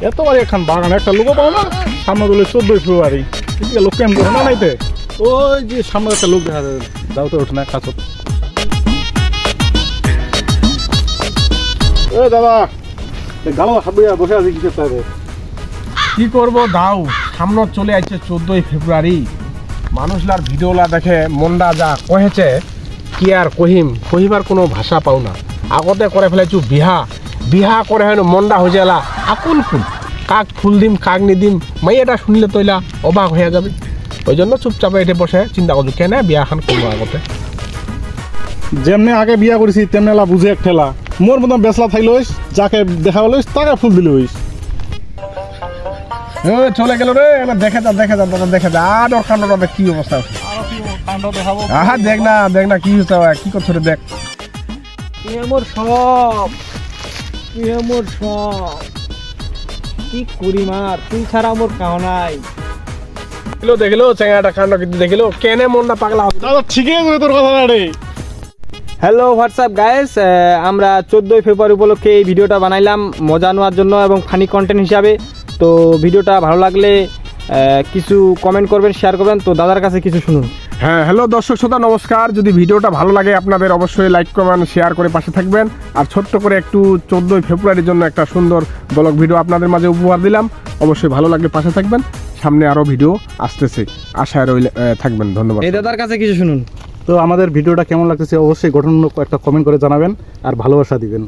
এত বড় এখন বাগান একটা লোক পাও না সামনে বলে 14 ফেব্রুয়ারি এদিকে লোক কেমন করে না নাইতে ওই যে সামনে একটা লোক দেখা যায় যাও তো ওঠে না কাছে এ দাদা গালো হাতে বসে আছি কিসের তাইবে কি করব দাও সামনে চলে আসছে 14 ফেব্রুয়ারি মানুষলার ভিডিওলা দেখে মনটা যা কহেছে কি আর কহিবার কোনো ভাষা পাও না আগতে করে ফেলেছু বিহা করে হয় মনটা হয়ে গেলা আকুল ফুল কাক ফুল দিম কাক নিদিম মাইয়াটা শুনলে তৈলা অবাক হয়ে যাবে ওই জন্য চুপচাপে এটে বসে চিন্তা করছো কেন বিয়াখান করবো আগতে যেমনি আগে বিয়া করেছি তেমনি এলা বুঝে এক ঠেলা মোর মতন বেসলা থাইলইস যাকে দেখা হলইস তাকে ফুল দিলইস চলে গেল রে এবার দেখে যা আর ওর কাণ্ডটা কি অবস্থা আহা দেখ না কি হচ্ছে কি করছো রে দেখ মোর সব কি করি মার তুই ছাড়া মোর কাও নাই দেখিলো চেঙ্গাটা কাণ্ড কিন্তু দেখিলো কেনে মনটা পাগলা হবে দাদা ঠিকই আছে তোর কথা রে হ্যালো হোয়াটসঅ্যাপ গাইস আমরা 14 ফেব্রুয়ারি উপলক্ষে এই ভিডিওটা বানাইলাম মজা নেওয়ার জন্য এবং ফানি কন্টেন্ট হিসাবে তো ভিডিওটা ভালো লাগলে কিছু কমেন্ট করবেন শেয়ার করবেন তো দাদার কাছে কিছু শুনুন হ্যাঁ হ্যালো দর্শক শ্রোতা নমস্কার যদি ভিডিওটা ভালো লাগে আপনাদের অবশ্যই লাইক কমেন্ট শেয়ার করে পাশে থাকবেন আর ছোট্ট করে একটু 14 ফেব্রুয়ারির জন্য একটা সুন্দর ব্লগ ভিডিও আপনাদের মাঝে উপহার দিলাম অবশ্যই ভালো লাগলে পাশে থাকবেন সামনে আরও ভিডিও আসতেছে আশায় রইলে থাকবেন ধন্যবাদ এই দাদার কাছে কিছু শুনুন তো আমাদের ভিডিওটা কেমন লাগতেছে অবশ্যই গঠনমূলক একটা কমেন্ট করে জানাবেন আর ভালোবাসা দিবেন